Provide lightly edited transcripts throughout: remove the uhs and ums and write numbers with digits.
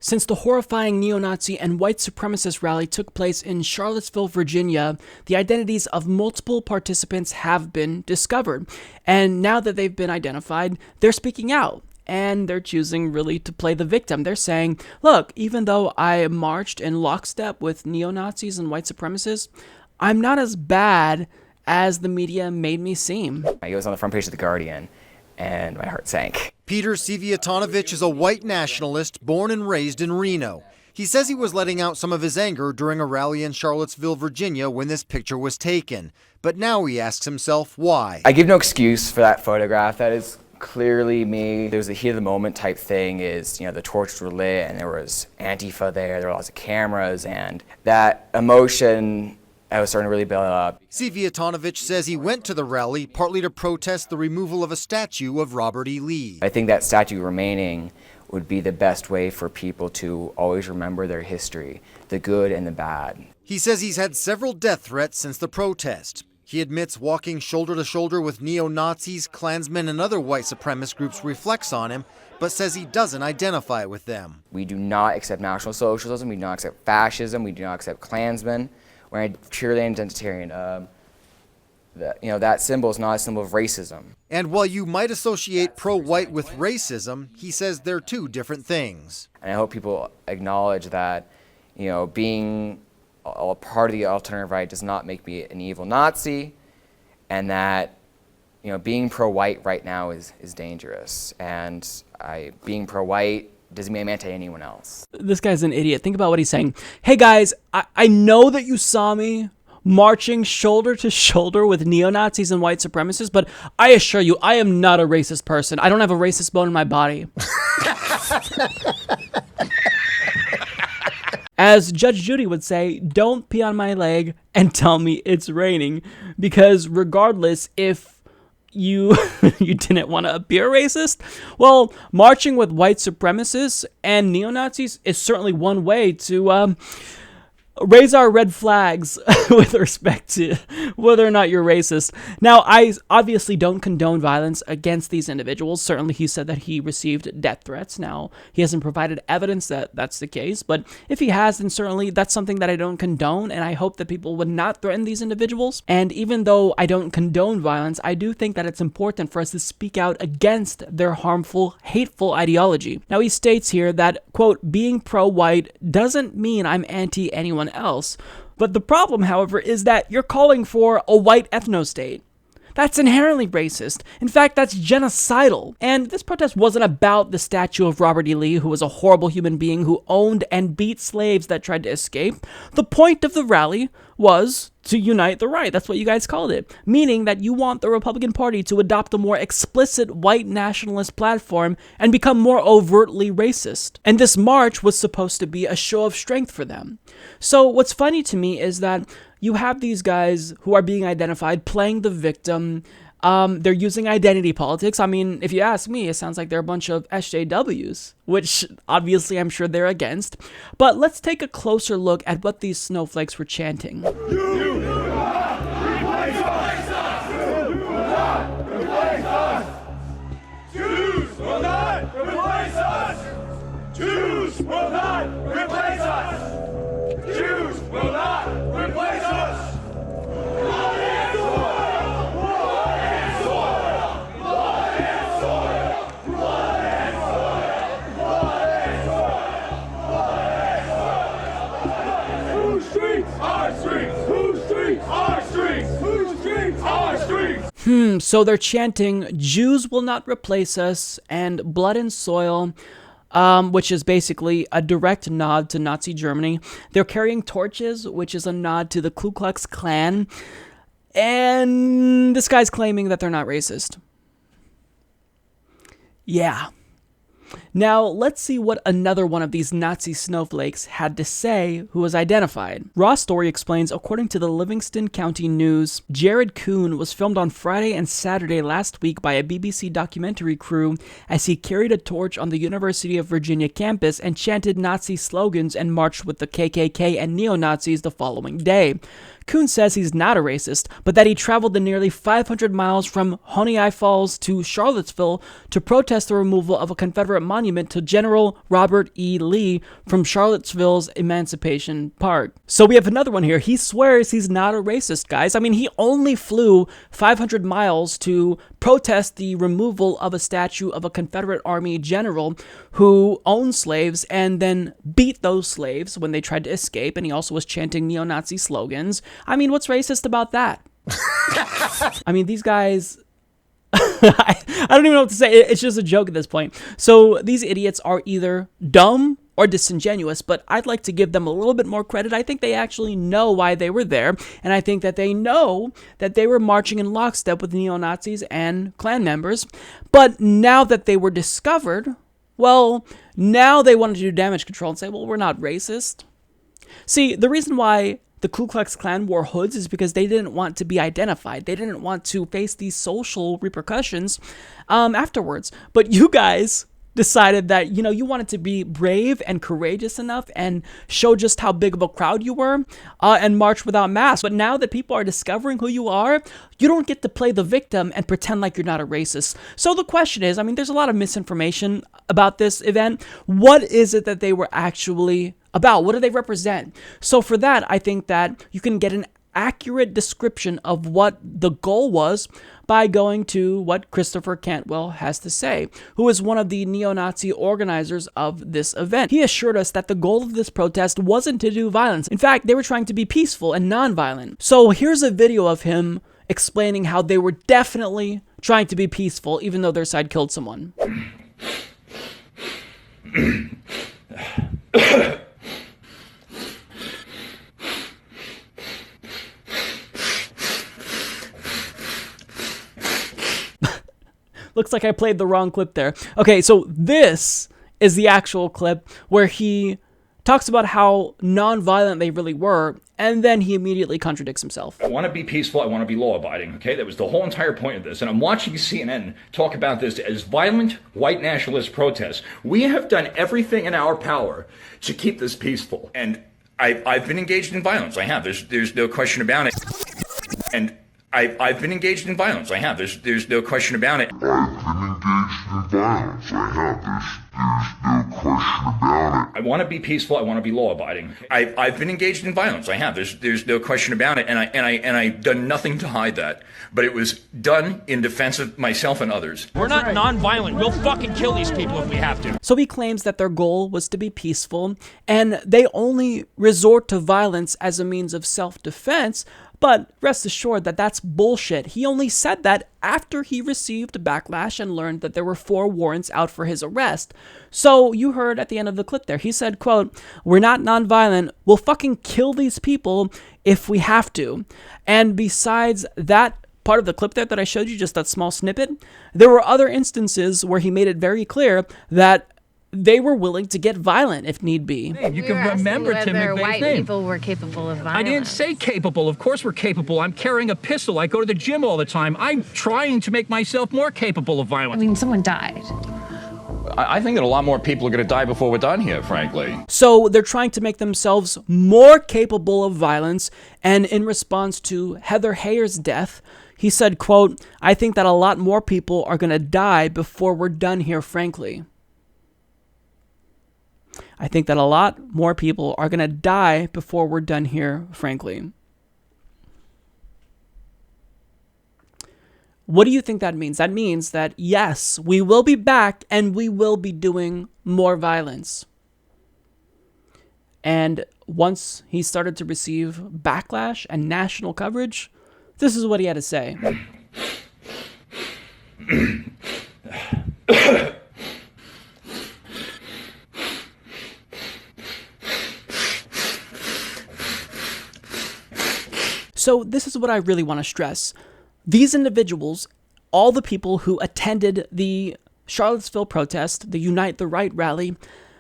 Since the horrifying neo-Nazi and white supremacist rally took place in Charlottesville, Virginia, the identities of multiple participants have been discovered. And now that they've been identified, they're speaking out. And they're choosing really to play the victim. They're saying, look, even though I marched in lockstep with neo-Nazis and white supremacists, I'm not as bad as the media made me seem. I was on the front page of The Guardian, and my heart sank. Peter Sviatonovich is a white nationalist born and raised in Reno. He says he was letting out some of his anger during a rally in Charlottesville, Virginia when this picture was taken. But now he asks himself why. I give no excuse for that photograph. That is clearly me. There was a heat of the moment type thing, is, the torches were lit and there was Antifa there were lots of cameras, and that emotion, I was starting to really build up. Sviatonovich says he went to the rally partly to protest the removal of a statue of Robert E. Lee. I think that statue remaining would be the best way for people to always remember their history, the good and the bad. He says he's had several death threats since the protest. He admits walking shoulder to shoulder with neo-Nazis, Klansmen, and other white supremacist groups reflects on him, but says he doesn't identify with them. We do not accept National Socialism, we do not accept fascism, we do not accept Klansmen. We're purely identitarian. That symbol is not a symbol of racism. And while you might associate pro-white with racism, he says they're two different things. And I hope people acknowledge that, being a part of the alternative right does not make me an evil Nazi, and that, being pro-white right now is dangerous. And being pro-white doesn't mean I'm anti anyone else. This guy's an idiot. Think about what he's saying. Hey guys, I know that you saw me marching shoulder to shoulder with neo-Nazis and white supremacists, but I assure you, I am not a racist person. I don't have a racist bone in my body. As Judge Judy would say, don't pee on my leg and tell me it's raining, because regardless if you didn't want to appear racist, well, marching with white supremacists and neo-Nazis is certainly one way to raise our red flags with respect to whether or not you're racist. Now, I obviously don't condone violence against these individuals. Certainly, he said that he received death threats. Now, he hasn't provided evidence that that's the case, but if he has, then certainly that's something that I don't condone, and I hope that people would not threaten these individuals. And even though I don't condone violence, I do think that it's important for us to speak out against their harmful, hateful ideology. Now, he states here that, quote, being pro-white doesn't mean I'm anti-anyone else. But the problem, however, is that you're calling for a white ethno-state. That's inherently racist. In fact, that's genocidal. And this protest wasn't about the statue of Robert E. Lee, who was a horrible human being who owned and beat slaves that tried to escape. The point of the rally was to unite the right. That's what you guys called it. Meaning that you want the Republican Party to adopt a more explicit white nationalist platform and become more overtly racist. And this march was supposed to be a show of strength for them. So what's funny to me is that you have these guys who are being identified playing the victim. They're using identity politics. I mean, if you ask me, it sounds like they're a bunch of SJWs, which obviously I'm sure they're against. But let's take a closer look at what these snowflakes were chanting. You will not replace us! You will not replace us! Jews will not replace us! Jews will not replace us! Jews will not replace us! Blood and soil! Blood and soil! Blood and soil! Blood and soil! Blood and soil! Whose streets? Our streets! Whose streets? Our streets! Whose streets? Our streets! So they're chanting, Jews will not replace us, and blood and soil, which is basically a direct nod to Nazi Germany. They're carrying torches, which is a nod to the Ku Klux Klan. And this guy's claiming that they're not racist. Yeah. Now, let's see what another one of these Nazi snowflakes had to say who was identified. Ross Story explains, according to the Livingston County News, Jared Kuhn was filmed on Friday and Saturday last week by a BBC documentary crew as he carried a torch on the University of Virginia campus and chanted Nazi slogans and marched with the KKK and neo-Nazis the following day. Kuhn says he's not a racist, but that he traveled the nearly 500 miles from Honey Falls to Charlottesville to protest the removal of a Confederate monument monument to General Robert E. Lee from Charlottesville's Emancipation Park. So we have another one here. He swears he's not a racist, guys. I mean, he only flew 500 miles to protest the removal of a statue of a Confederate Army general who owned slaves and then beat those slaves when they tried to escape, and he also was chanting neo-Nazi slogans. I mean, what's racist about that? I mean, these guys... I don't even know what to say. It's just a joke at this point. So these idiots are either dumb or disingenuous, but I'd like to give them a little bit more credit. I think they actually know why they were there, and I think that they know that they were marching in lockstep with neo-Nazis and Klan members. But now that they were discovered, well, now they wanted to do damage control and say, well, we're not racist. See, the reason why the Ku Klux Klan wore hoods is because they didn't want to be identified. They didn't want to face these social repercussions afterwards. But you guys decided that, you know, you wanted to be brave and courageous enough and show just how big of a crowd you were and march without masks. But now that people are discovering who you are, you don't get to play the victim and pretend like you're not a racist. So the question is, I mean, there's a lot of misinformation about this event. What is it that they were actually about? What do they represent? So for that, I think that you can get an accurate description of what the goal was by going to what Christopher Cantwell has to say, who is one of the neo-Nazi organizers of this event. He assured us that the goal of this protest wasn't to do violence. In fact, they were trying to be peaceful and non-violent. So here's a video of him explaining how they were definitely trying to be peaceful, even though their side killed someone. Looks like I played the wrong clip there. Okay, so this is the actual clip where he talks about how non-violent they really were, and then he immediately contradicts himself. I want to be peaceful, I want to be law-abiding, okay? That was the whole entire point of this. And I'm watching CNN talk about this as violent white nationalist protests. We have done everything in our power to keep this peaceful. And I've been engaged in violence. I have. There's no question about it. And I've been engaged in violence. I have. There's no question about it. I've been engaged in violence. I have. There's no question about it. I want to be peaceful. I want to be law-abiding. I've been engaged in violence. I have. There's no question about it. And I've done nothing to hide that. But it was done in defense of myself and others. We're not non-violent. We'll fucking kill these people if we have to. So he claims that their goal was to be peaceful, and they only resort to violence as a means of self-defense. But rest assured that that's bullshit. He only said that after he received backlash and learned that there were 4 warrants out for his arrest. So you heard at the end of the clip there, he said, quote, "We're not nonviolent. We'll fucking kill these people if we have to." And besides that part of the clip there that I showed you, just that small snippet, there were other instances where he made it very clear that they were willing to get violent if need be. You can remember Tim McVeigh's white name. people were capable of violence. I didn't say capable. Of course we're capable. I'm carrying a pistol. I go to the gym all the time. I'm trying to make myself more capable of violence. I mean, someone died. I think that a lot more people are going to die before we're done here, frankly. So they're trying to make themselves more capable of violence, and in response to Heather Heyer's death, he said, quote, "I think that a lot more people are going to die before we're done here, frankly." I think that a lot more people are going to die before we're done here, frankly. What do you think that means? That means that, yes, we will be back and we will be doing more violence. And once he started to receive backlash and national coverage, this is what he had to say. So this is what I really want to stress. These individuals, all the people who attended the Charlottesville protest, the Unite the Right rally,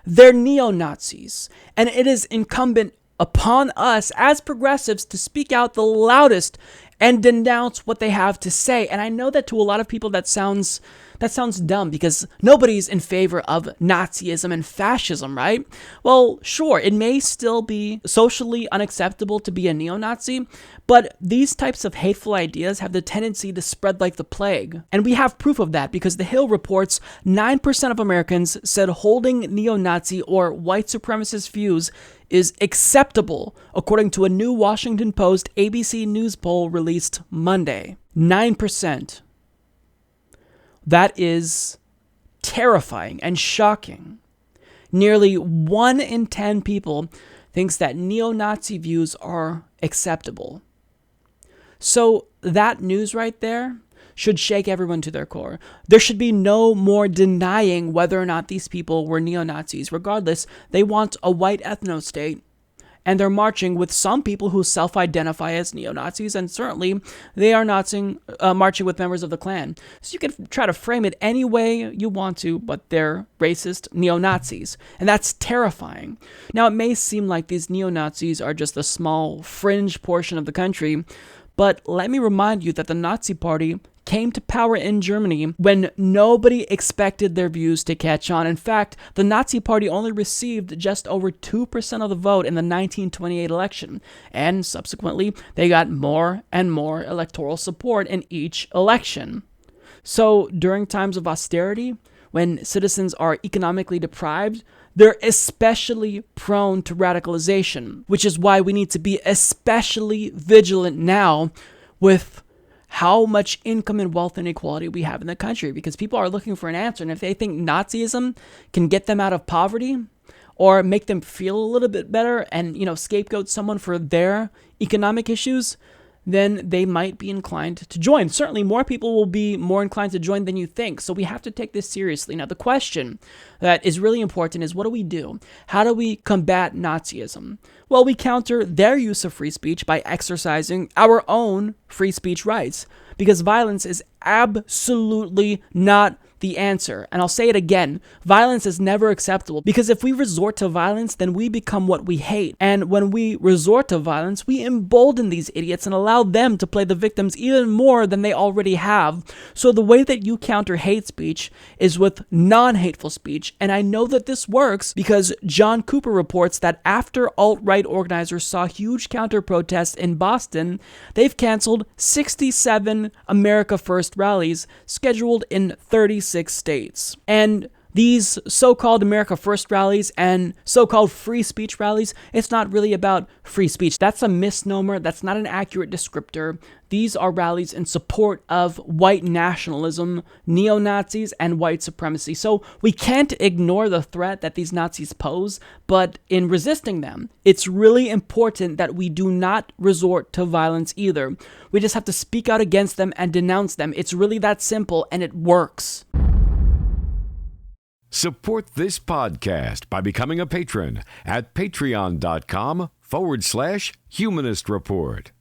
they're neo-Nazis. And it is incumbent upon us as progressives to speak out the loudest and denounce what they have to say. And I know that to a lot of people that sounds That sounds dumb because nobody's in favor of Nazism and fascism, right? Well, sure, it may still be socially unacceptable to be a neo-Nazi, but these types of hateful ideas have the tendency to spread like the plague. And we have proof of that because The Hill reports 9% of Americans said holding neo-Nazi or white supremacist views is acceptable, according to a new Washington Post ABC News poll released Monday. 9%. That is terrifying and shocking. Nearly 1 in 10 people thinks that neo-Nazi views are acceptable. So that news right there should shake everyone to their core. There should be no more denying whether or not these people were neo-Nazis. Regardless, they want a white ethno-state, and they're marching with some people who self-identify as neo-Nazis, and certainly they are marching with members of the Klan. So you can try to frame it any way you want to, but they're racist neo-Nazis, and that's terrifying. Now, it may seem like these neo-Nazis are just a small fringe portion of the country, but let me remind you that the Nazi Party came to power in Germany when nobody expected their views to catch on. In fact, the Nazi Party only received just over 2% of the vote in the 1928 election, and subsequently, they got more and more electoral support in each election. So, during times of austerity, when citizens are economically deprived, they're especially prone to radicalization, which is why we need to be especially vigilant now with how much income and wealth inequality we have in the country, because people are looking for an answer. And if they think Nazism can get them out of poverty or make them feel a little bit better and, scapegoat someone for their economic issues, then they might be inclined to join. Certainly, more people will be more inclined to join than you think. So we have to take this seriously. Now, the question that is really important is, what do we do? How do we combat Nazism? Well, we counter their use of free speech by exercising our own free speech rights, because violence is absolutely not the answer. And I'll say it again, violence is never acceptable, because if we resort to violence, then we become what we hate. And when we resort to violence, we embolden these idiots and allow them to play the victims even more than they already have. So the way that you counter hate speech is with non-hateful speech. And I know that this works because John Cooper reports that after alt-right organizers saw huge counter-protests in Boston, they've canceled 67 America First rallies scheduled in 36 states. And these so-called America First rallies and so-called free speech rallies, it's not really about free speech. That's a misnomer. That's not an accurate descriptor. These are rallies in support of white nationalism, neo-Nazis, and white supremacy. So we can't ignore the threat that these Nazis pose, but in resisting them, it's really important that we do not resort to violence either. We just have to speak out against them and denounce them. It's really that simple, and it works. Support this podcast by becoming a patron at patreon.com/Humanist Report.